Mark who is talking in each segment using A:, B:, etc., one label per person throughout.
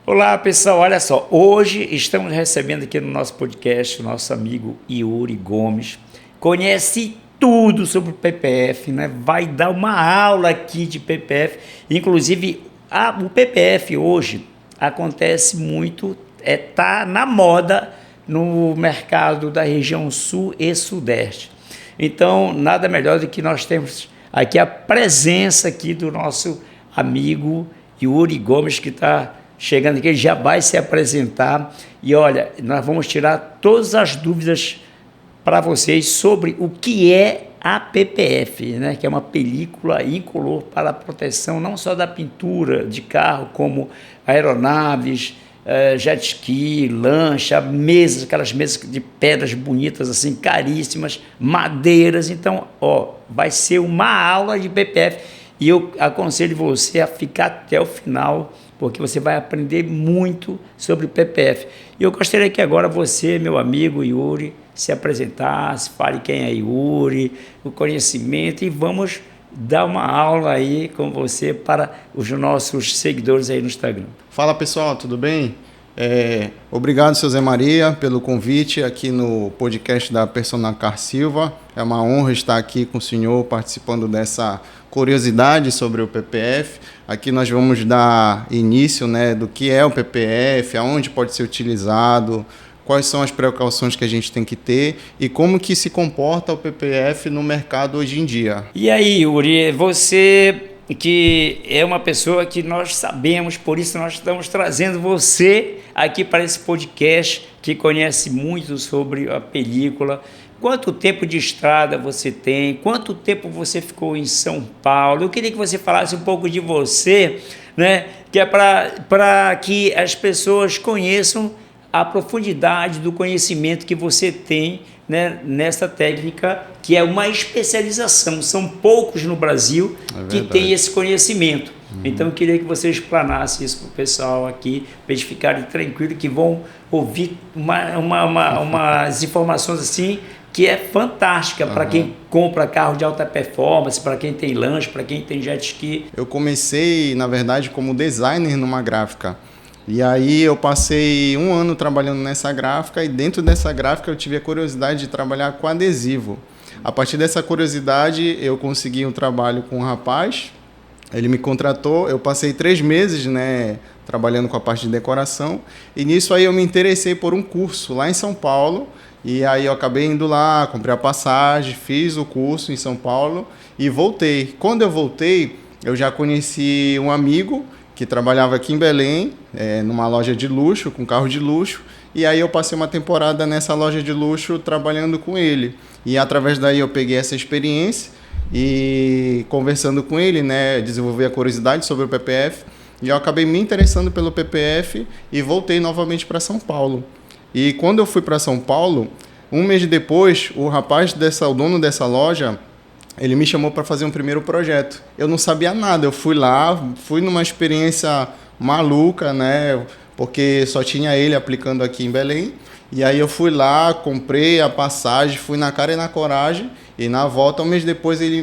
A: Olá pessoal, olha só, hoje estamos recebendo aqui no nosso podcast o nosso amigo Yuri Gomes, conhece tudo sobre o PPF, né? Vai dar uma aula aqui de PPF, inclusive o PPF hoje acontece muito, tá na moda no mercado da região sul e sudeste, então nada melhor do que nós temos aqui a presença aqui do nosso amigo Yuri Gomes, que está chegando aqui, ele já vai se apresentar e olha, nós vamos tirar todas as dúvidas para vocês sobre o que é a PPF, né? Que é uma película incolor para a proteção não só da pintura de carro, como aeronaves, jet ski, lancha, mesas, aquelas mesas de pedras bonitas assim, caríssimas, madeiras. Então, vai ser uma aula de PPF e eu aconselho você a ficar até o final, porque você vai aprender muito sobre o PPF. E eu gostaria que agora você, meu amigo Yuri, se apresentasse, fale quem é Yuri, o conhecimento, e vamos dar uma aula aí com você para os nossos seguidores aí no Instagram.
B: Fala pessoal, tudo bem? Obrigado, seu Zé Maria, pelo convite aqui no podcast da Personal Car Silva. É uma honra estar aqui com o senhor participando dessa curiosidade sobre o PPF. Aqui nós vamos dar início, né, do que é o PPF, aonde pode ser utilizado, quais são as precauções que a gente tem que ter e como que se comporta o PPF no mercado hoje em dia.
A: E aí, Yuri, você que é uma pessoa que nós sabemos, por isso nós estamos trazendo você aqui para esse podcast, que conhece muito sobre a película. Quanto tempo de estrada você tem? Quanto tempo você ficou em São Paulo? Eu queria que você falasse um pouco de você, né? Que é para que as pessoas conheçam a profundidade do conhecimento que você tem, né, nessa técnica, que é uma especialização. São poucos no Brasil que têm esse conhecimento. Então, eu queria que você explanasse isso para o pessoal aqui, para eles ficarem tranquilos, que vão ouvir umas informações assim, que é fantástica para quem compra carro de alta performance, para quem tem lanche, para quem tem jet ski.
B: Eu comecei, na verdade, como designer numa gráfica. E aí eu passei 1 ano trabalhando nessa gráfica e dentro dessa gráfica eu tive a curiosidade de trabalhar com adesivo. A partir dessa curiosidade eu consegui um trabalho com um rapaz, ele me contratou, eu passei 3 meses, né, trabalhando com a parte de decoração e nisso aí eu me interessei por um curso lá em São Paulo e aí eu acabei indo lá, comprei a passagem, fiz o curso em São Paulo e voltei. Quando eu voltei, eu já conheci um amigo que trabalhava aqui em Belém, numa loja de luxo, com carro de luxo, e aí eu passei uma temporada nessa loja de luxo trabalhando com ele. E através daí eu peguei essa experiência e conversando com ele, né, desenvolvi a curiosidade sobre o PPF, e eu acabei me interessando pelo PPF e voltei novamente para São Paulo. E quando eu fui para São Paulo, 1 mês depois, o dono dessa loja, ele me chamou para fazer um primeiro projeto. Eu não sabia nada, eu fui lá, fui numa experiência maluca, né? Porque só tinha ele aplicando aqui em Belém. E aí eu fui lá, comprei a passagem, fui na cara e na coragem. E na volta, 1 mês depois, ele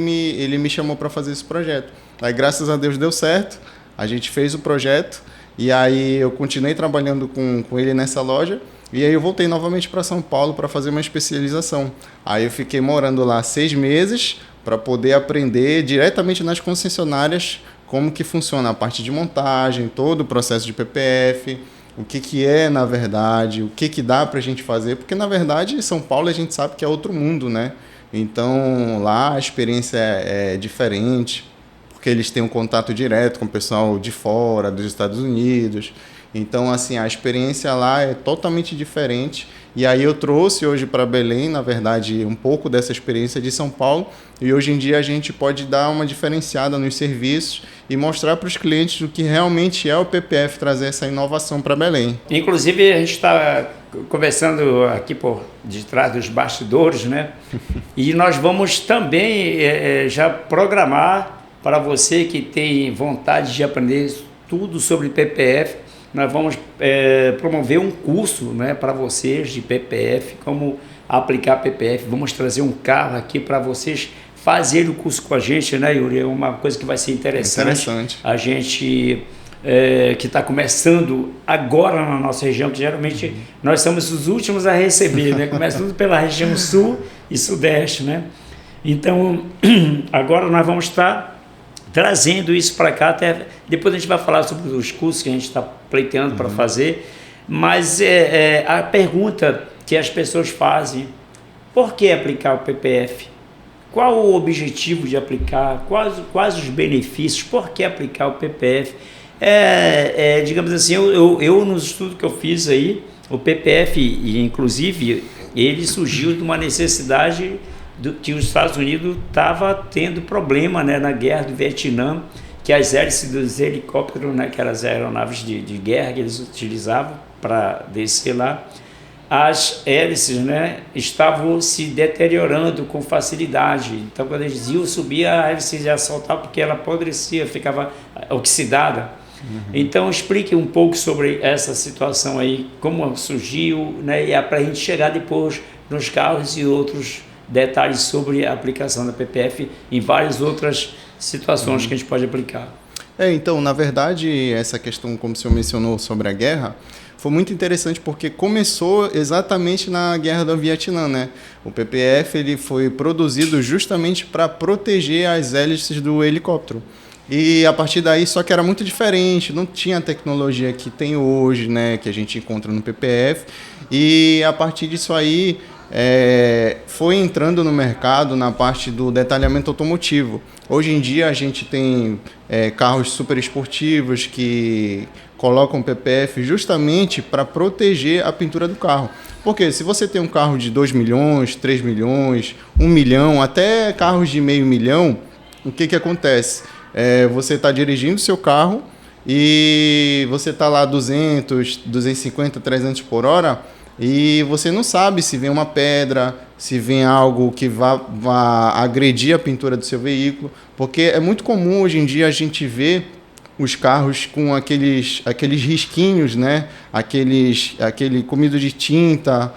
B: me chamou para fazer esse projeto. Aí, graças a Deus, deu certo. A gente fez o projeto. E aí eu continuei trabalhando com ele nessa loja. E aí eu voltei novamente para São Paulo para fazer uma especialização. Aí eu fiquei morando lá 6 meses, para poder aprender diretamente nas concessionárias como que funciona a parte de montagem, todo o processo de PPF, o que é na verdade, o que dá para a gente fazer, porque na verdade São Paulo a gente sabe que é outro mundo, né? Então lá a experiência é diferente, porque eles têm um contato direto com o pessoal de fora, dos Estados Unidos. Então, assim, a experiência lá é totalmente diferente. E aí eu trouxe hoje para Belém, na verdade, um pouco dessa experiência de São Paulo. E hoje em dia a gente pode dar uma diferenciada nos serviços e mostrar para os clientes o que realmente é o PPF, trazer essa inovação para Belém.
A: Inclusive, a gente está conversando aqui por detrás dos bastidores, né? E nós vamos também já programar para você que tem vontade de aprender tudo sobre PPF. Nós vamos promover um curso, né, para vocês de PPF, como aplicar PPF. Vamos trazer um carro aqui para vocês fazerem o curso com a gente, né, Yuri? É uma coisa que vai ser interessante. A gente que está começando agora na nossa região, que geralmente nós somos os últimos a receber, né? Começa tudo pela região sul e sudeste, né? Então, agora nós vamos estar trazendo isso para cá, até depois a gente vai falar sobre os cursos que a gente está pleiteando para fazer, mas a pergunta que as pessoas fazem, por que aplicar o PPF? Qual o objetivo de aplicar? Quais os benefícios? Por que aplicar o PPF? Digamos assim, eu nos estudos que eu fiz aí, o PPF, inclusive, ele surgiu de uma necessidade que os Estados Unidos estava tendo problema, né, na guerra do Vietnã, que as hélices dos helicópteros, né, que eram as aeronaves de guerra que eles utilizavam para descer lá, as hélices, né, estavam se deteriorando com facilidade. Então, quando eles iam subir, a hélice ia soltar porque ela apodrecia, ficava oxidada. Então, explique um pouco sobre essa situação aí, como surgiu, né, e para a gente chegar depois nos carros e outros detalhes sobre a aplicação da PPF em várias outras situações que a gente pode aplicar.
B: Então, na verdade, essa questão, como o senhor mencionou sobre a guerra, foi muito interessante porque começou exatamente na Guerra do Vietnã, né? O PPF ele foi produzido justamente para proteger as hélices do helicóptero. E a partir daí, só que era muito diferente, não tinha a tecnologia que tem hoje, né? Que a gente encontra no PPF. E a partir disso aí, foi entrando no mercado na parte do detalhamento automotivo. Hoje em dia a gente tem carros super esportivos que colocam PPF justamente para proteger a pintura do carro. Porque se você tem um carro de 2 milhões, 3 milhões, 1 milhão, até carros de meio milhão, o que acontece? Você está dirigindo o seu carro e você está lá 200, 250, 300 por hora e você não sabe se vem uma pedra, se vem algo que vá agredir a pintura do seu veículo, porque é muito comum hoje em dia a gente ver os carros com aqueles risquinhos, né? Aquele comido de tinta.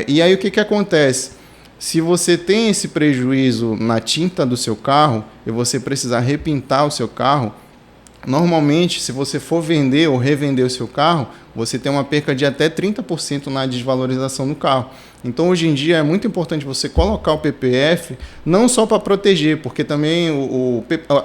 B: E aí o que acontece? Se você tem esse prejuízo na tinta do seu carro e você precisar repintar o seu carro, normalmente, se você for vender ou revender o seu carro, você tem uma perca de até 30% na desvalorização do carro. Então, hoje em dia, é muito importante você colocar o PPF, não só para proteger, porque também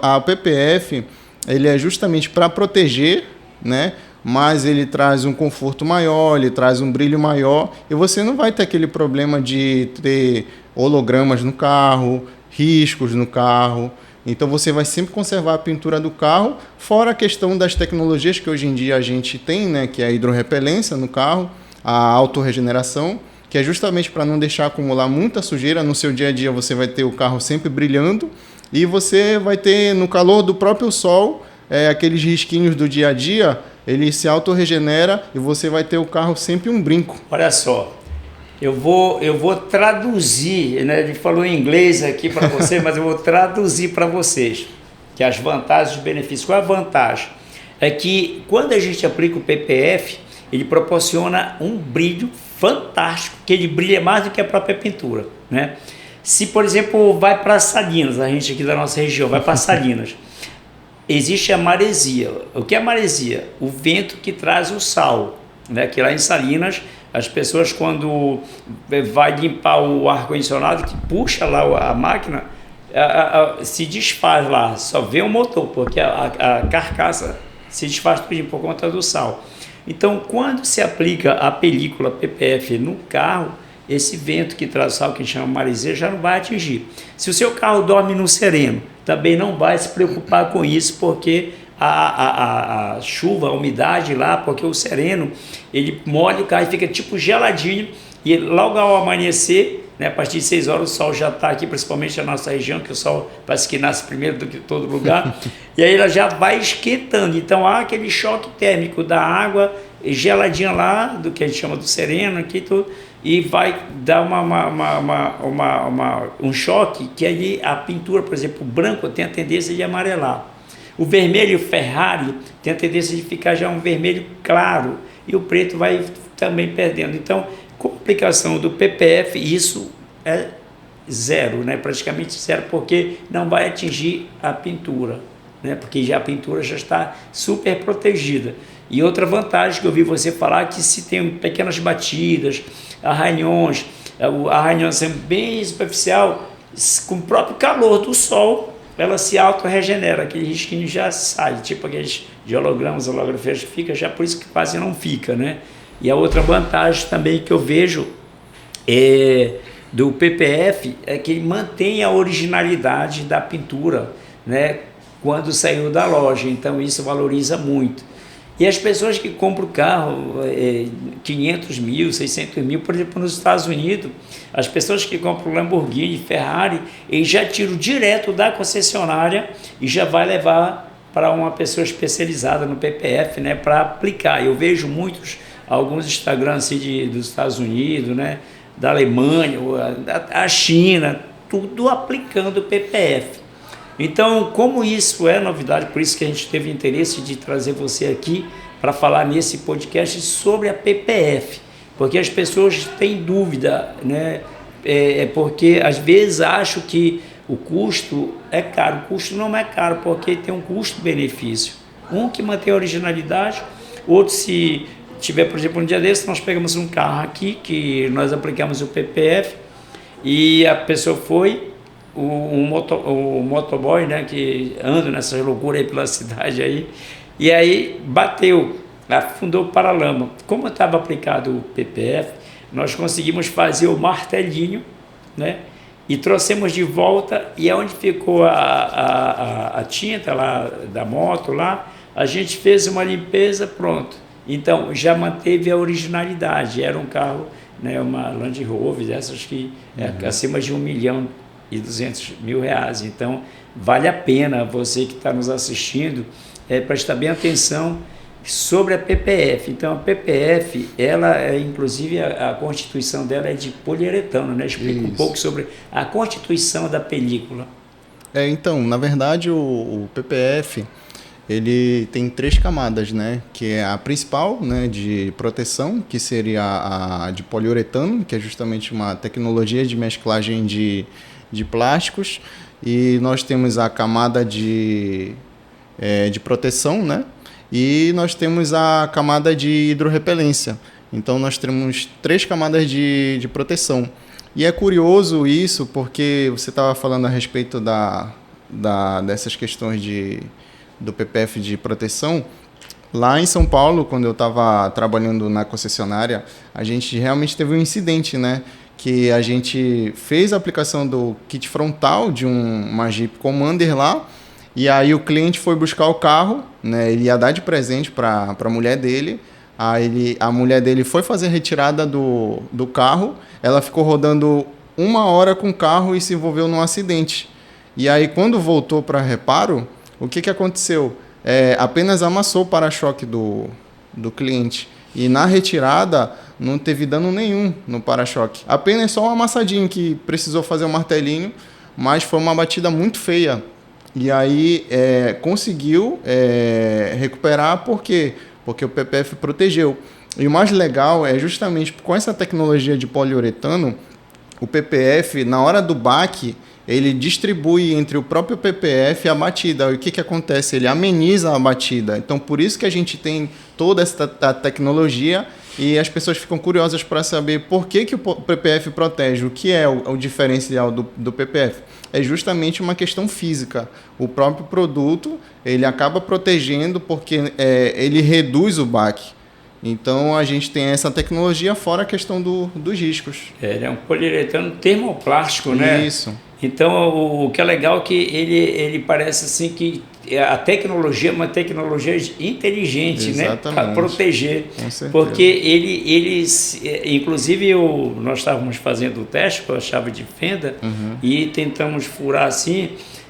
B: a PPF ele é justamente para proteger, né? Mas ele traz um conforto maior, ele traz um brilho maior, e você não vai ter aquele problema de ter hologramas no carro, riscos no carro. Então você vai sempre conservar a pintura do carro, fora a questão das tecnologias que hoje em dia a gente tem, né, que é a hidrorrepelência no carro, a autorregeneração, que é justamente para não deixar acumular muita sujeira. No seu dia a dia você vai ter o carro sempre brilhando e você vai ter, no calor do próprio sol, aqueles risquinhos do dia a dia, ele se autorregenera e você vai ter o carro sempre um brinco.
A: Olha só. Eu vou traduzir, né? Ele falou em inglês aqui para você, mas eu vou traduzir para vocês, que as vantagens e os benefícios. Qual é a vantagem? É que quando a gente aplica o PPF, ele proporciona um brilho fantástico, que ele brilha mais do que a própria pintura, né? Se, por exemplo, vai para Salinas, a gente aqui da nossa região, vai para Salinas, existe a maresia. O que é a maresia? O vento que traz o sal, né? Que lá em Salinas, as pessoas, quando vai limpar o ar-condicionado, que puxa lá a máquina, se desfaz lá, só vê o motor, porque a carcaça se desfaz por conta do sal. Então, quando se aplica a película PPF no carro, esse vento que traz o sal, que a gente chama maresia, já não vai atingir. Se o seu carro dorme no sereno, também não vai se preocupar com isso, porque a chuva, a umidade lá, porque o sereno, ele molha o carro e fica tipo geladinho, e logo ao amanhecer, né, a partir de 6 horas o sol já está aqui, principalmente na nossa região, que o sol parece que nasce primeiro do que todo lugar, e aí ela já vai esquentando. Então há aquele choque térmico da água geladinha lá, do que a gente chama do sereno aqui, tudo, e vai dar um choque, que aí a pintura, por exemplo, o branco tem a tendência de amarelar. O vermelho Ferrari tem a tendência de ficar já um vermelho claro, e o preto vai também perdendo. Então, com a aplicação do PPF, isso é zero, né? Praticamente zero, porque não vai atingir a pintura, né? Porque já a pintura já está super protegida. E outra vantagem que eu vi você falar é que se tem pequenas batidas, arranhões, sendo bem superficial, com o próprio calor do sol, ela se auto-regenera, aquele risquinho já sai, tipo aqueles de hologramas, holografias que fica, já por isso que quase não fica, né? E a outra vantagem também que eu vejo do PPF é que ele mantém a originalidade da pintura, né? Quando saiu da loja, então isso valoriza muito. E as pessoas que compram o carro, 500 mil, 600 mil, por exemplo, nos Estados Unidos, as pessoas que compram Lamborghini, Ferrari, eles já tiram direto da concessionária e já vai levar para uma pessoa especializada no PPF, né, para aplicar. Eu vejo alguns Instagrams assim dos Estados Unidos, né, da Alemanha, a China, tudo aplicando o PPF. Então, como isso é novidade, por isso que a gente teve interesse de trazer você aqui para falar nesse podcast sobre a PPF, porque as pessoas têm dúvida, né? Porque às vezes acham que o custo é caro. O custo não é caro, porque tem um custo-benefício. Um que mantém a originalidade, outro se tiver, por exemplo, um dia desse, nós pegamos um carro aqui, que nós aplicamos o PPF, e a pessoa foi... O motoboy, né, que anda nessas loucuras aí pela cidade aí, e aí bateu, afundou o paralama. Como estava aplicado o PPF, nós conseguimos fazer o martelinho, né, e trouxemos de volta, e onde ficou a tinta lá da moto lá, a gente fez uma limpeza, pronto. Então já manteve a originalidade. Era um carro, né, uma Land Rover, dessas que acima de R$1,2 milhão. Então vale a pena você que está nos assistindo prestar bem atenção sobre a PPF. Então a PPF, ela inclusive a constituição dela é de poliuretano, né? Explica um pouco sobre a constituição da película.
B: Então, na verdade, o PPF ele tem 3 camadas, né? Que é a principal, né, de proteção, que seria a de poliuretano, que é justamente uma tecnologia de mesclagem de plásticos, e nós temos a camada de proteção, né? E nós temos a camada de hidrorrepelência. Então nós temos 3 camadas de proteção. E é curioso isso, porque você estava falando a respeito dessas questões do PPF de proteção. Lá em São Paulo, quando eu estava trabalhando na concessionária, a gente realmente teve um incidente, né? Que a gente fez a aplicação do kit frontal de uma Jeep Commander lá, e aí o cliente foi buscar o carro, né? Ele ia dar de presente para a mulher dele. Aí a mulher dele foi fazer a retirada do carro, ela ficou rodando 1 hora com o carro e se envolveu num acidente. E aí quando voltou para reparo, o que aconteceu? Apenas amassou o para-choque do cliente. E na retirada não teve dano nenhum no para-choque. Apenas só um amassadinho que precisou fazer um martelinho, mas foi uma batida muito feia. E aí conseguiu recuperar, por quê? Porque o PPF protegeu. E o mais legal é justamente com essa tecnologia de poliuretano, o PPF, na hora do baque, ele distribui entre o próprio PPF a batida. E o que acontece? Ele ameniza a batida. Então, por isso que a gente tem toda essa tecnologia e as pessoas ficam curiosas para saber por que o PPF protege. O que é o diferencial do PPF? É justamente uma questão física. O próprio produto ele acaba protegendo porque ele reduz o baque. Então, a gente tem essa tecnologia fora a questão dos riscos.
A: É um poliuretano termoplástico, né?
B: Isso.
A: Então, o que é legal é que ele parece assim que a tecnologia é uma tecnologia inteligente, né? Para proteger.
B: Com certeza.
A: Porque ele inclusive nós estávamos fazendo o teste com a chave de fenda e tentamos furar assim.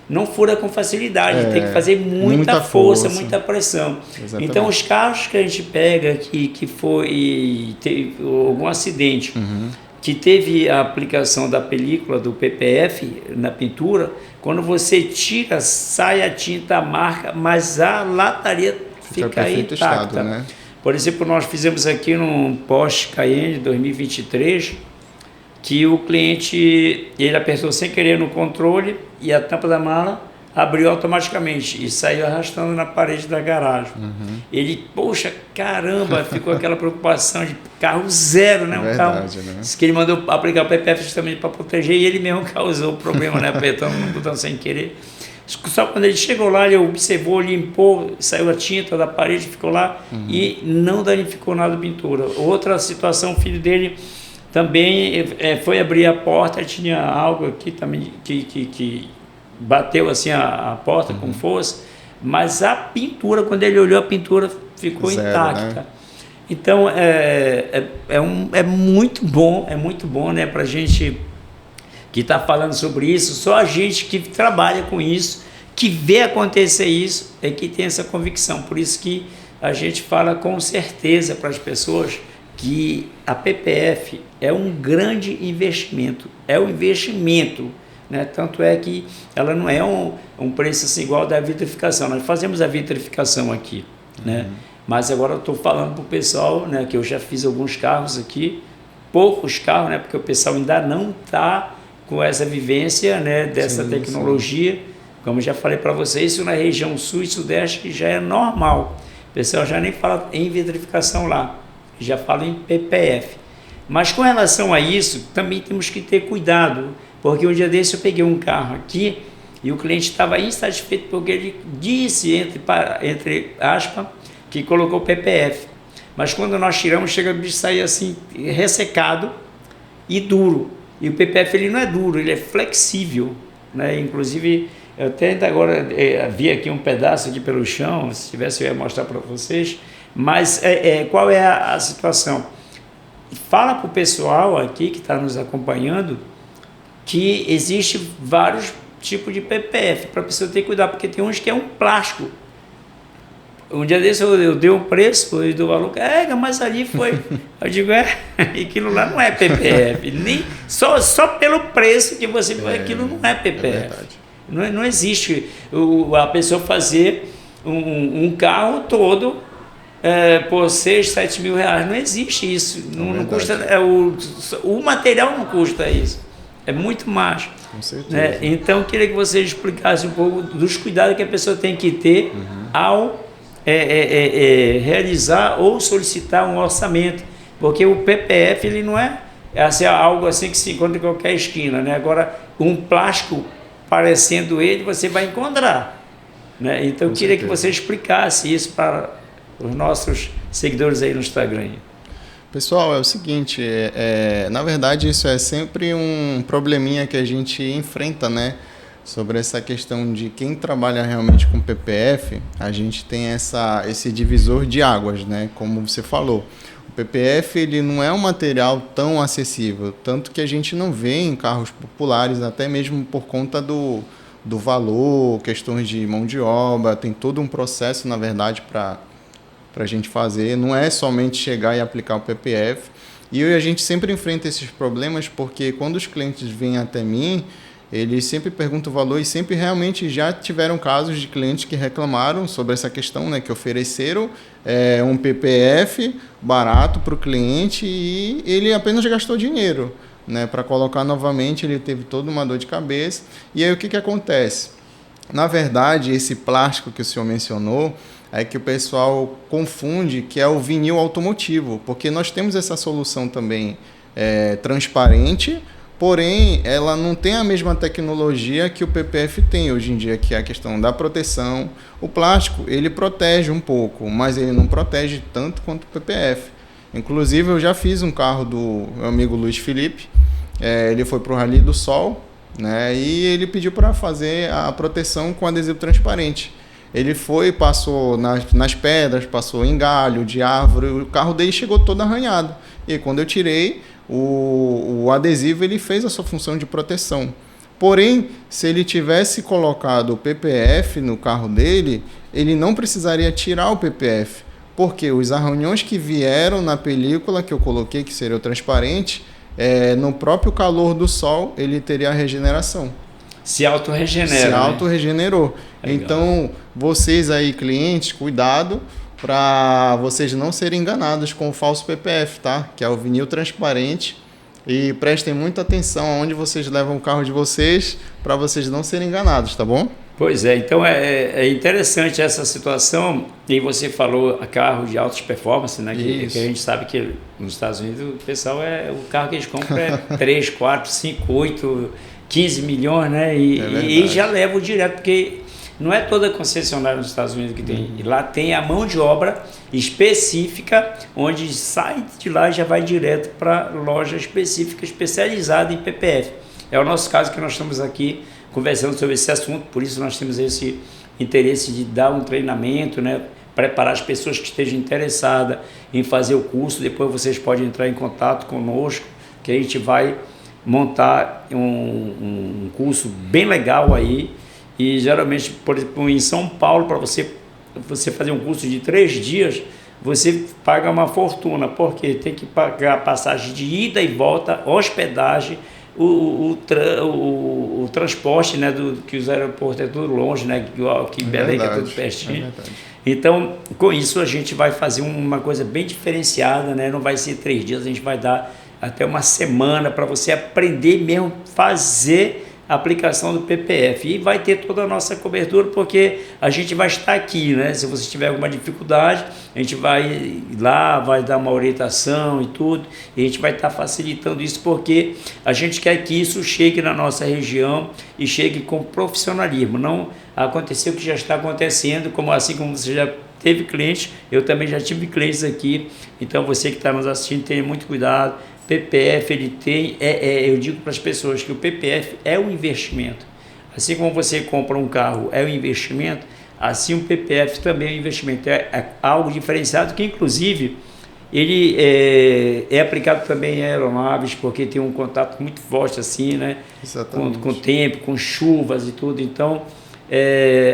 A: Não fura com facilidade, tem que fazer muita força, muita pressão. Exatamente. Então, os carros que a gente pega que teve algum acidente, que teve a aplicação da película do PPF na pintura, quando você tira, sai a tinta, a marca, mas a lataria fica intacta. Estado, né? Por exemplo, nós fizemos aqui num Porsche Cayenne 2023, que o cliente ele apertou sem querer no controle e a tampa da mala abriu automaticamente e saiu arrastando na parede da garagem. Ele, poxa, caramba, ficou aquela preocupação de carro zero, né?
B: Verdade,
A: carro,
B: né?
A: disse que ele mandou aplicar o PPF justamente para proteger e ele mesmo causou o problema, né? Apertando no botão sem querer. Só quando ele chegou lá, ele observou, limpou, saiu a tinta da parede, ficou lá e não danificou nada a pintura. Outra situação, o filho dele também foi abrir a porta, tinha algo aqui também que bateu assim a porta com força, mas a pintura, quando ele olhou a pintura, ficou
B: Zero,
A: intacta.
B: né?
A: Então é muito bom, né, para a gente que está falando sobre isso. Só a gente que trabalha com isso, que vê acontecer isso, é que tem essa convicção. Por isso que a gente fala com certeza para as pessoas que a PPF é um grande investimento, né? Tanto é que ela não é um preço assim igual da vitrificação. Nós fazemos a vitrificação aqui, né? Mas agora eu estou falando para o pessoal, né, que eu já fiz alguns carros aqui, poucos carros, né, porque o pessoal ainda não está com essa vivência, né, dessa tecnologia. Como eu já falei para vocês, isso na região sul e sudeste já é normal. O pessoal já nem fala em vitrificação lá, já fala em PPF. Mas com relação a isso, também temos que ter cuidado, porque um dia desse eu peguei um carro aqui e o cliente estava insatisfeito porque ele disse, entre aspas, que colocou PPF. Mas quando nós tiramos, chega a sair assim, ressecado e duro. E o PPF ele não é duro, ele é flexível, né? Inclusive, eu até ainda agora vi aqui um pedaço aqui pelo chão, se tivesse eu ia mostrar para vocês. Mas qual é a situação? Fala para o pessoal aqui que está nos acompanhando que existe vários tipos de PPF, para a pessoa ter cuidado, porque tem uns que é um plástico. Um dia desse eu dei um preço e do valor, mas ali foi. Eu digo, aquilo lá não é PPF, nem, só pelo preço que você vai, aquilo não é PPF. Não existe a pessoa fazer um carro todo por 6, 7 mil reais, não existe isso. Não custa, o material não custa isso, é muito mais.
B: Com certeza.
A: Né? Então, eu queria que você explicasse um pouco dos cuidados que a pessoa tem que ter ao realizar ou solicitar um orçamento, porque o PPF ele não é assim, algo assim que se encontra em qualquer esquina, né? Agora, um plástico parecendo ele, você vai encontrar, né? Então, eu queria que você explicasse isso para os nossos seguidores aí no Instagram.
B: Pessoal, é o seguinte, na verdade isso é sempre um probleminha que a gente enfrenta, né? Sobre essa questão de quem trabalha realmente com PPF, a gente tem esse divisor de águas, né? Como você falou. O PPF ele não é um material tão acessível, tanto que a gente não vê em carros populares, até mesmo por conta do valor, questões de mão de obra, tem todo um processo, na verdade, para a gente fazer. Não é somente chegar e aplicar o PPF. E a gente sempre enfrenta esses problemas porque quando os clientes vêm até mim, eles sempre perguntam o valor e sempre realmente já tiveram casos de clientes que reclamaram sobre essa questão, né, que ofereceram um PPF barato para o cliente e ele apenas gastou dinheiro, né, para colocar novamente. Ele teve toda uma dor de cabeça. E aí o que acontece? Na verdade, esse plástico que o senhor mencionou é que o pessoal confunde que é o vinil automotivo, porque nós temos essa solução também transparente, porém ela não tem a mesma tecnologia que o PPF tem hoje em dia, que é a questão da proteção. O plástico ele protege um pouco, mas ele não protege tanto quanto o PPF. Inclusive eu já fiz um carro do meu amigo Luiz Felipe, ele foi para o Rally do Sol, né, e ele pediu para fazer a proteção com adesivo transparente. Ele foi, passou nas pedras, passou em galho de árvore, o carro dele chegou todo arranhado. E quando eu tirei, o adesivo ele fez a sua função de proteção. Porém, se ele tivesse colocado o PPF no carro dele, ele não precisaria tirar o PPF, porque os arranhões que vieram na película que eu coloquei, que seria o transparente, no próprio calor do sol, ele teria a regeneração.
A: Se autorregenera.
B: Se autorregenerou. Né? Então, vocês aí, clientes, cuidado para vocês não serem enganados com o falso PPF, tá? Que é o vinil transparente. E prestem muita atenção aonde vocês levam o carro de vocês para vocês não serem enganados, tá bom?
A: Pois é, então é interessante essa situação, e você falou a carro de altas performance, né, que a gente sabe que nos Estados Unidos o pessoal o carro que eles compram é 3, 4, 5, 8, 15 milhões, né, e já levam direto, porque não é toda concessionária nos Estados Unidos que tem, e lá tem a mão de obra específica, onde sai de lá e já vai direto para loja específica, especializada em PPF. É o nosso caso que nós estamos aqui conversando sobre esse assunto, por isso nós temos esse interesse de dar um treinamento, né, preparar as pessoas que estejam interessadas em fazer o curso. Depois vocês podem entrar em contato conosco, que a gente vai montar um curso bem legal aí, e geralmente, por exemplo, em São Paulo, para você fazer um curso de 3 dias, você paga uma fortuna, porque tem que pagar passagem de ida e volta, hospedagem, o transporte, né, que os aeroportos é tudo longe, né, que Belém é tudo pertinho. Então, com isso a gente vai fazer uma coisa bem diferenciada, né, não vai ser 3 dias, a gente vai dar até uma semana para você aprender mesmo, fazer a aplicação do PPF, e vai ter toda a nossa cobertura, porque a gente vai estar aqui, né? Se você tiver alguma dificuldade, a gente vai lá, vai dar uma orientação e tudo, e a gente vai estar facilitando isso, porque a gente quer que isso chegue na nossa região e chegue com profissionalismo, não acontecer o que já está acontecendo, assim como você já teve clientes, eu também já tive clientes aqui, então você que está nos assistindo, tenha muito cuidado. PPF, ele tem, eu digo para as pessoas que o PPF é um investimento. Assim como você compra um carro, é um investimento, assim o PPF também é um investimento. É algo diferenciado que, inclusive, ele é aplicado também em aeronaves, porque tem um contato muito forte assim, né? Com o tempo, com chuvas e tudo. Então,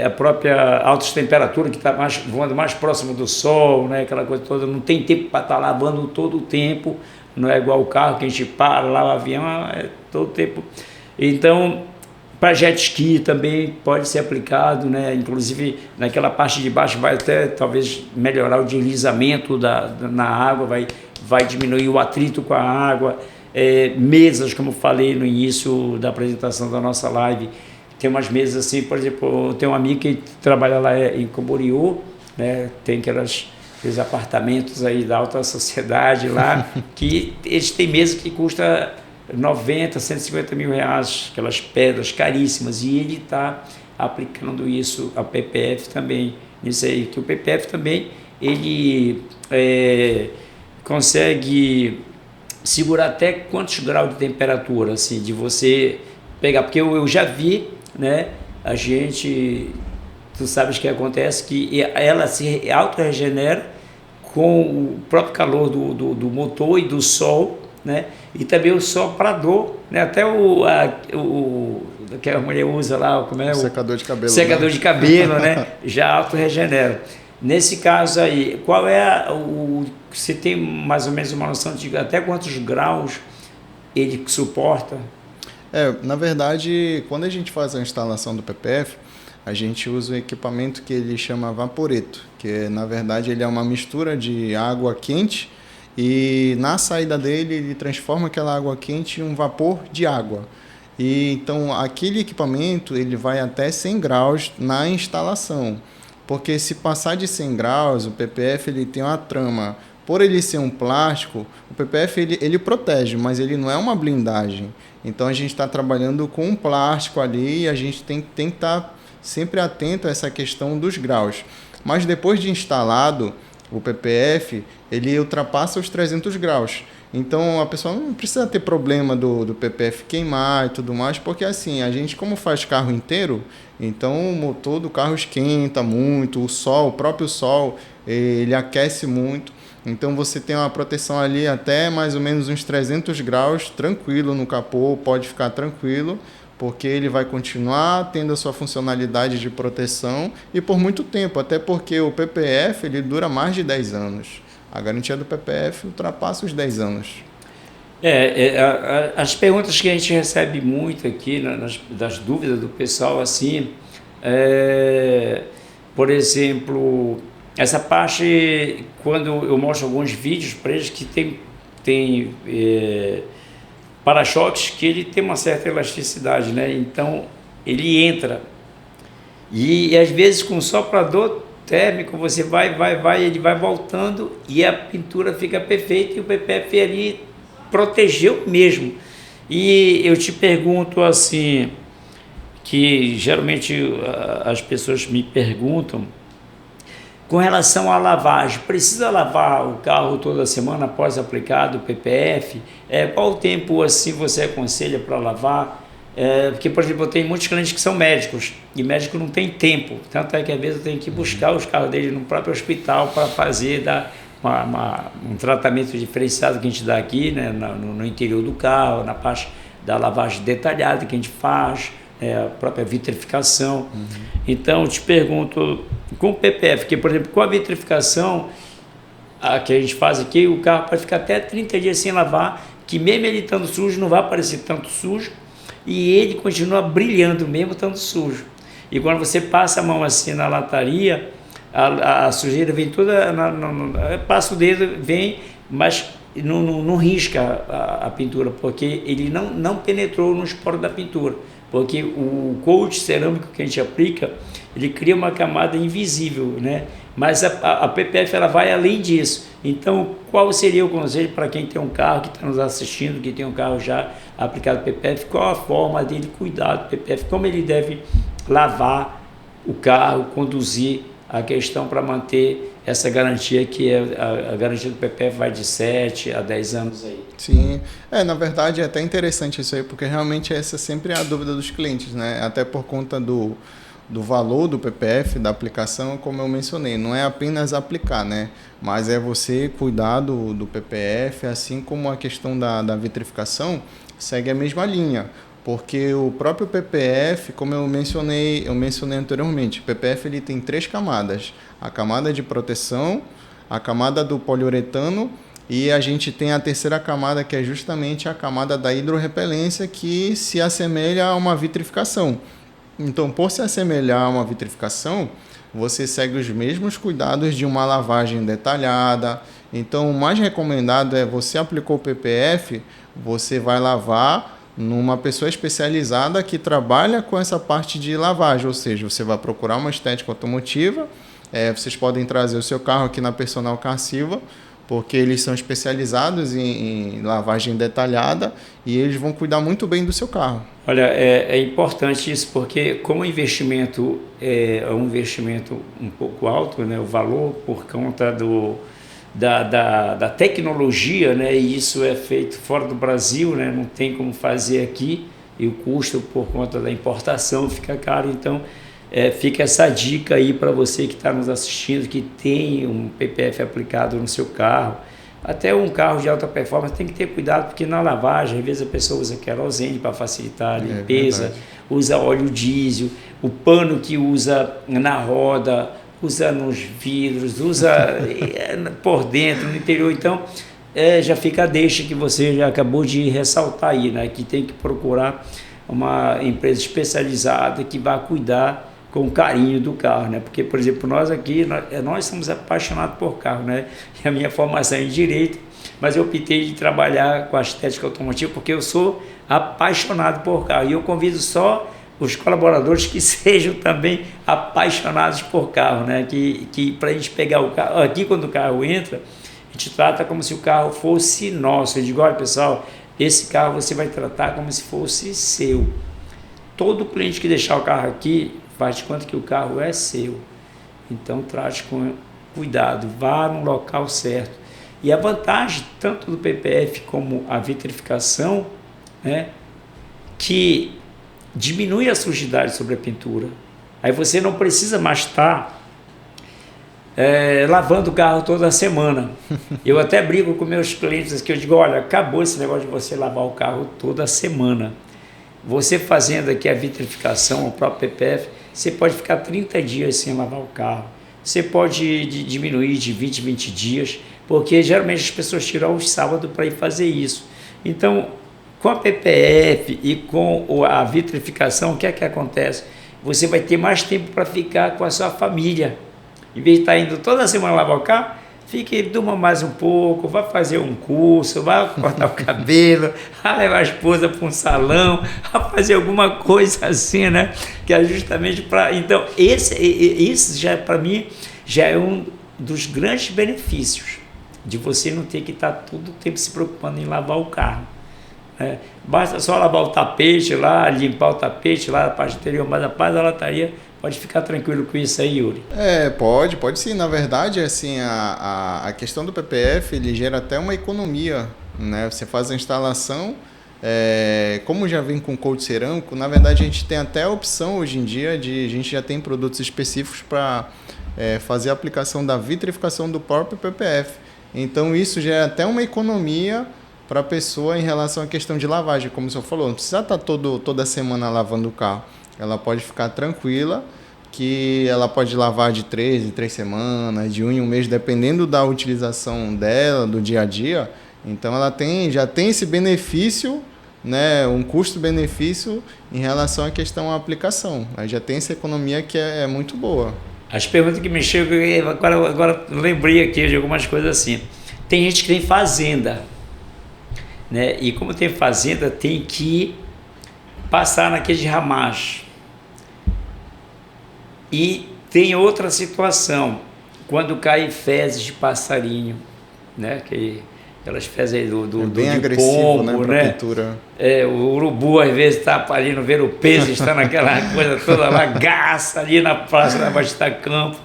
A: a própria altas temperaturas, que está voando mais próximo do sol, né? Aquela coisa toda, não tem tempo para estar lavando todo o tempo. Não é igual o carro que a gente para lá, o avião é todo tempo. Então, para jet ski também pode ser aplicado, né? Inclusive naquela parte de baixo vai até talvez melhorar o deslizamento na água, vai diminuir o atrito com a água. Mesas, como eu falei no início da apresentação da nossa live, tem umas mesas assim, por exemplo, eu tenho um amigo que trabalha lá em Camboriú, né? Tem aqueles apartamentos aí da alta sociedade lá, que eles têm mesa que custa 90, 150 mil reais, aquelas pedras caríssimas, e ele está aplicando isso, a PPF também, nisso aí, que o PPF também, ele consegue segurar até quantos graus de temperatura, assim, de você pegar, porque eu já vi, né, tu sabes o que acontece, que ela se auto-regenera com o próprio calor do motor e do sol, né? E também o soprador, né? Até o que a mulher usa lá, como é?
B: Secador de cabelo.
A: Secador de cabelo, né? Já auto-regenera. Nesse caso aí, qual é você tem mais ou menos uma noção de até quantos graus ele suporta?
B: Na verdade, quando a gente faz a instalação do PPF, a gente usa um equipamento que ele chama vaporeto, que na verdade ele é uma mistura de água quente, e na saída dele ele transforma aquela água quente em um vapor de água. E então aquele equipamento ele vai até 100 graus na instalação, porque se passar de 100 graus, o PPF ele tem uma trama. Por ele ser um plástico, o PPF ele protege, mas ele não é uma blindagem. Então a gente está trabalhando com um plástico ali, e a gente tem que estar sempre atento a essa questão dos graus. Mas depois de instalado, o PPF ele ultrapassa os 300 graus. Então a pessoa não precisa ter problema do PPF queimar e tudo mais, porque assim, a gente como faz carro inteiro, então o motor do carro esquenta muito, o próprio sol, ele aquece muito. Então você tem uma proteção ali até mais ou menos uns 300 graus, tranquilo no capô, pode ficar tranquilo, porque ele vai continuar tendo a sua funcionalidade de proteção e por muito tempo, até porque o PPF ele dura mais de 10 anos. A garantia do PPF ultrapassa os 10 anos.
A: As perguntas que a gente recebe muito aqui, das dúvidas do pessoal, assim, por exemplo, essa parte, quando eu mostro alguns vídeos para eles que tem para-choques que ele tem uma certa elasticidade, né? Então ele entra E às vezes com soprador térmico você vai, ele vai voltando e a pintura fica perfeita e o PPF ali protegeu mesmo. E eu te pergunto assim, que geralmente as pessoas me perguntam, com relação à lavagem, precisa lavar o carro toda semana após aplicado o PPF? Qual o tempo assim você aconselha para lavar? Porque, por exemplo, eu tenho muitos clientes que são médicos e médico não tem tempo, tanto é que às vezes eu tenho que buscar os carros dele no próprio hospital para fazer um tratamento diferenciado que a gente dá aqui, né, no interior do carro, na parte da lavagem detalhada que a gente faz, a própria vitrificação. Então, eu te pergunto, com o PPF, que, por exemplo, com a vitrificação que a gente faz aqui, o carro pode ficar até 30 dias sem lavar, que mesmo ele estando sujo, não vai parecer tanto sujo, e ele continua brilhando mesmo estando sujo. E quando você passa a mão assim na lataria, a sujeira vem toda, passa o dedo, vem, mas não risca a pintura, porque ele não penetrou no esporo da pintura, porque o coat cerâmico que a gente aplica, ele cria uma camada invisível, né? Mas a PPF ela vai além disso. Então, qual seria o conselho para quem tem um carro, que está nos assistindo, que tem um carro já aplicado PPF, qual a forma dele cuidar do PPF, como ele deve lavar o carro, conduzir a questão para manter essa garantia, que é a garantia do PPF vai de 7 a 10 anos aí.
B: Sim, na verdade é até interessante isso aí, porque realmente essa sempre é a dúvida dos clientes, né? Até por conta do valor do PPF, da aplicação, como eu mencionei, não é apenas aplicar, né? Mas é você cuidar do PPF, assim como a questão da vitrificação, segue a mesma linha. Porque o próprio PPF, como eu mencionei anteriormente, o PPF ele tem 3 camadas. A camada de proteção, a camada do poliuretano e a gente tem a terceira camada, que é justamente a camada da hidrorrepelência, que se assemelha a uma vitrificação. Então, por se assemelhar a uma vitrificação, você segue os mesmos cuidados de uma lavagem detalhada. Então, o mais recomendado é você aplicou o PPF, você vai lavar numa pessoa especializada que trabalha com essa parte de lavagem, ou seja, você vai procurar uma estética automotiva, vocês podem trazer o seu carro aqui na Personal Car Silva, porque eles são especializados em lavagem detalhada e eles vão cuidar muito bem do seu carro.
A: Olha, é importante isso, porque como o investimento é um investimento um pouco alto, né, o valor por conta da tecnologia, né, e isso é feito fora do Brasil, né, não tem como fazer aqui, e o custo por conta da importação fica caro. Então fica essa dica aí para você que está nos assistindo, que tem um PPF aplicado no seu carro, até um carro de alta performance, tem que ter cuidado, porque na lavagem às vezes a pessoa usa querosene para facilitar a limpeza, usa óleo diesel, o pano que usa na roda, usa nos vidros, usa por dentro, no interior. Então, já fica a deixa que você já acabou de ressaltar aí, né? Que tem que procurar uma empresa especializada que vai cuidar com carinho do carro, né? Porque, por exemplo, nós aqui, nós somos apaixonados por carro, né? E a minha formação é em Direito, mas eu optei de trabalhar com a estética automotiva porque eu sou apaixonado por carro. E eu convido só os colaboradores que sejam também apaixonados por carro, né? Que para a gente pegar o carro, aqui quando o carro entra, a gente trata como se o carro fosse nosso. Eu digo, olha pessoal, esse carro você vai tratar como se fosse seu. Todo cliente que deixar o carro aqui, faz de conta que o carro é seu. Então trate com cuidado, vá no local certo. E a vantagem tanto do PPF como a vitrificação, né, que diminui a sujidade sobre a pintura. Aí você não precisa mais estar lavando o carro toda semana. Eu até brigo com meus clientes que eu digo, olha, acabou esse negócio de você lavar o carro toda semana. Você fazendo aqui a vitrificação, o próprio PPF, você pode ficar 30 dias sem lavar o carro. Você pode diminuir de 20 dias, porque geralmente as pessoas tiram os sábados para ir fazer isso. Então, com a PPF e com a vitrificação, o que é que acontece? Você vai ter mais tempo para ficar com a sua família. Em vez de estar indo toda semana lavar o carro, fique, durma mais um pouco, vai fazer um curso, vai cortar o cabelo, vai levar a esposa para um salão, vai fazer alguma coisa assim, né? Que é justamente para... Então, isso já, para mim, já é um dos grandes benefícios de você não ter que estar todo o tempo se preocupando em lavar o carro. Né? Basta só lavar o tapete lá, limpar o tapete lá, a parte interior, mas a parte da lataria... Pode ficar tranquilo com isso aí, Yuri?
B: Pode sim. Na verdade, assim, a questão do PPF, ele gera até uma economia, né? Você faz a instalação, como já vem com couro cerâmico, na verdade a gente tem até a opção hoje em dia a gente já tem produtos específicos para fazer a aplicação da vitrificação do próprio PPF. Então isso já é até uma economia para a pessoa em relação à questão de lavagem, como o senhor falou, não precisa estar toda semana lavando o carro. Ela pode ficar tranquila que ela pode lavar de 3 em 3 semanas, de 1 em 1 mês, dependendo da utilização dela, do dia a dia. Então ela já tem esse benefício, né, um custo-benefício em relação à questão da aplicação. Aí já tem essa economia que é muito boa.
A: As perguntas que me chegam, agora lembrei aqui de algumas coisas assim. Tem gente que tem fazenda, né? E como tem fazenda, tem que passar naqueles ramais. E tem outra situação, quando cai fezes de passarinho, né? Aquelas fezes aí do
B: bem
A: de
B: agressivo,
A: pombo,
B: né? Pra pintura.
A: O urubu às vezes está ali no ver o peso, está naquela coisa toda bagaça ali na praça da Basta Campo.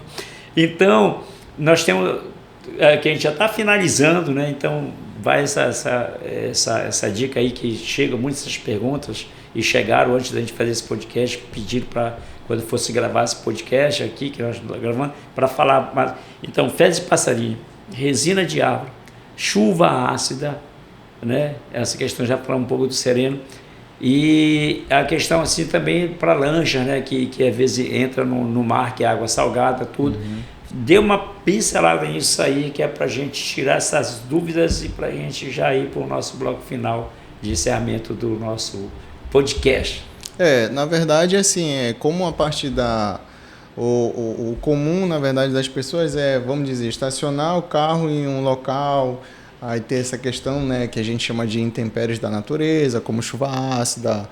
A: Então, nós temos, que a gente já está finalizando, né? Então, vai essa dica aí que chega muitas essas perguntas e chegaram antes da gente fazer esse podcast, pediram para quando fosse gravar esse podcast aqui, que nós estamos gravando, para falar mais. Então, fezes de passarinho, resina de árvore, chuva ácida, né? Essa questão já falar um pouco do sereno. E a questão assim também para lanchas, né? Que às vezes entra no mar, que é água salgada, tudo.
B: Uhum.
A: Dê uma pincelada nisso aí, que é para a gente tirar essas dúvidas e para a gente já ir para o nosso bloco final de encerramento do nosso podcast.
B: Na verdade, assim, como a parte o comum, na verdade, das pessoas vamos dizer, estacionar o carro em um local, aí ter essa questão, né, que a gente chama de intempéries da natureza, como chuva ácida,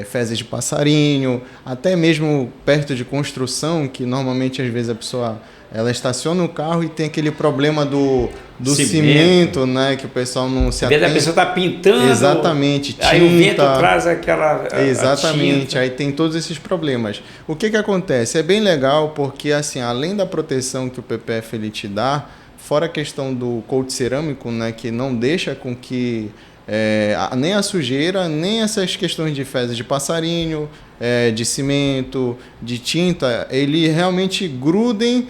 B: fezes de passarinho, até mesmo perto de construção, que normalmente, às vezes, a pessoa ela estaciona o carro e tem aquele problema do cimento, né? Que o pessoal não se atende.
A: A pessoa está pintando.
B: Exatamente. Tinta.
A: Aí o vento traz aquela.
B: Exatamente. Aí tem todos esses problemas. O que acontece? É bem legal porque, assim, além da proteção que o PPF ele te dá, fora a questão do couro cerâmico, né? Que não deixa com que nem a sujeira, nem essas questões de fezes de passarinho, de cimento, de tinta, ele realmente grudem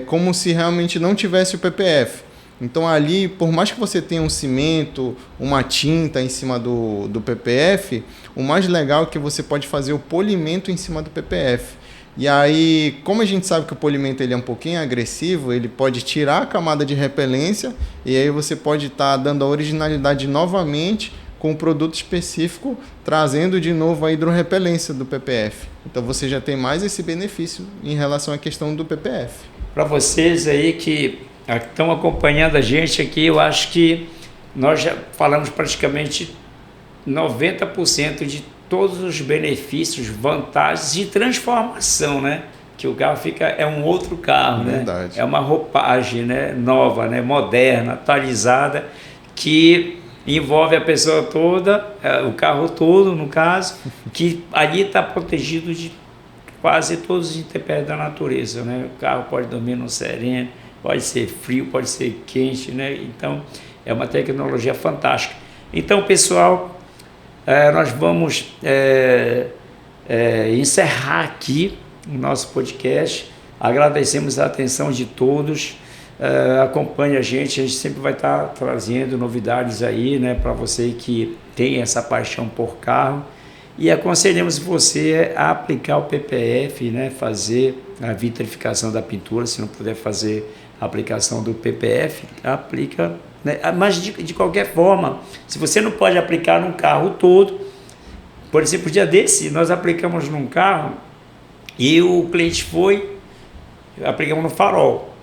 B: como se realmente não tivesse o PPF. Então ali, por mais que você tenha um cimento, uma tinta em cima do PPF, o mais legal é que você pode fazer o polimento em cima do PPF. E aí, como a gente sabe que o polimento ele é um pouquinho agressivo, ele pode tirar a camada de repelência e aí você pode estar dando a originalidade novamente com um produto específico, trazendo de novo a hidrorrepelência do PPF. Então você já tem mais esse benefício em relação à questão do PPF.
A: Para vocês aí que estão acompanhando a gente aqui, eu acho que nós já falamos praticamente 90% de todos os benefícios, vantagens e transformação, né? Que o carro é um outro carro,
B: Verdade.
A: Né? É uma roupagem, né? Nova, né? Moderna, atualizada, que envolve a pessoa toda, o carro todo, no caso, que ali está protegido de quase todos os intempéries da natureza, né? O carro pode dormir no sereno, pode ser frio, pode ser quente, né? Então, é uma tecnologia fantástica. Então, pessoal, nós vamos encerrar aqui o nosso podcast. Agradecemos a atenção de todos. Acompanhe a gente sempre vai estar trazendo novidades aí, né, para você que tem essa paixão por carro. E aconselhamos você a aplicar o PPF, né, fazer a vitrificação da pintura. Se não puder fazer a aplicação do PPF, aplica, né? Mas de qualquer forma, se você não pode aplicar num carro todo, por exemplo, dia desse nós aplicamos num carro e o cliente aplicamos no farol.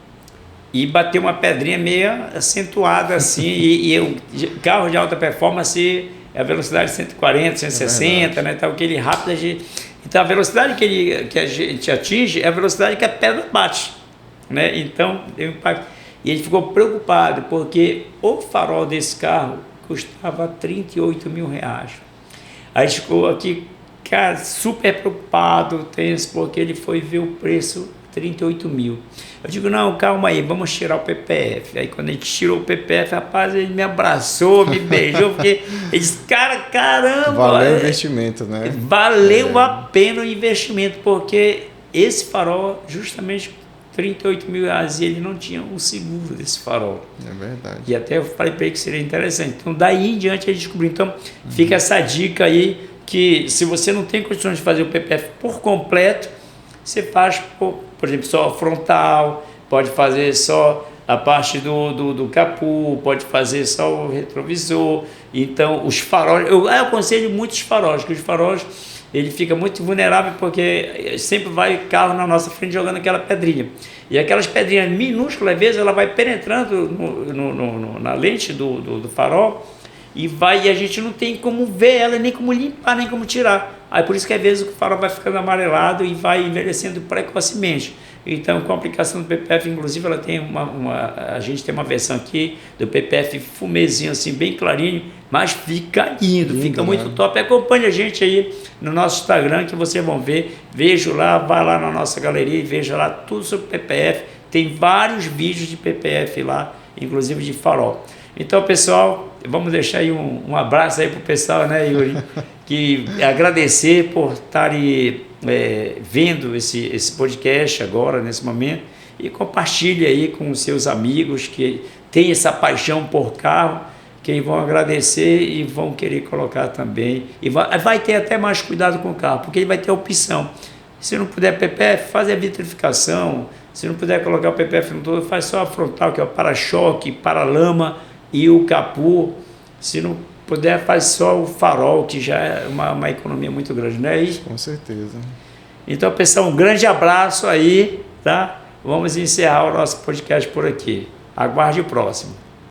A: e bateu uma pedrinha meio acentuada assim, e o carro de alta performance é a velocidade de 140, 160, né, tal, aquele rápido. Então a velocidade que a gente atinge é a velocidade que a pedra bate, né? Então deu impacto. E ele ficou preocupado porque o farol desse carro custava R$38 mil. Aí ele ficou aqui, cara, super preocupado, tenso, porque ele foi ver o preço, 38 mil. Eu digo, não, calma aí, vamos tirar o PPF. Aí quando a gente tirou o PPF, rapaz, ele me abraçou, me beijou, porque ele disse, cara, caramba!
B: Valeu o investimento, né?
A: Valeu a pena o investimento, porque esse farol, justamente R$38 mil, e ele não tinha um seguro desse farol.
B: É verdade.
A: E até eu falei para ele que seria interessante. Então, daí em diante, ele descobriu. Então, fica essa dica aí, que se você não tem condições de fazer o PPF por completo, você faz, por exemplo, só frontal, pode fazer só a parte do capô, pode fazer só o retrovisor. Então, os faróis, eu aconselho muito os faróis, que os faróis, ele fica muito vulnerável, porque sempre vai carro na nossa frente jogando aquela pedrinha. E aquelas pedrinhas minúsculas, às vezes, ela vai penetrando na lente do farol, e a gente não tem como ver ela, nem como limpar, nem como tirar. Aí por isso que às vezes o farol vai ficando amarelado e vai envelhecendo precocemente. Então, com a aplicação do PPF, inclusive, ela tem a gente tem uma versão aqui do PPF fumezinho, assim, bem clarinho, mas fica lindo, fica muito top. Acompanhe a gente aí no nosso Instagram, que vocês vão ver. Veja lá, vai lá na nossa galeria e veja lá tudo sobre PPF. Tem vários vídeos de PPF lá, inclusive de farol. Então, pessoal, vamos deixar aí um abraço aí pro pessoal, né, Yuri? Que agradecer por estarem vendo esse podcast agora, nesse momento, e compartilhe aí com os seus amigos que têm essa paixão por carro, que vão agradecer e vão querer colocar também. E vai ter até mais cuidado com o carro, porque ele vai ter opção. Se não puder PPF, faz a vitrificação. Se não puder colocar o PPF no todo, faz só a frontal, que é o para-choque, para-lama, e o capô. Se não puder, faz só o farol, que já é uma economia muito grande, não é isso?
B: Com certeza.
A: Então, pessoal, um grande abraço aí, tá? Vamos encerrar o nosso podcast por aqui. Aguarde o próximo.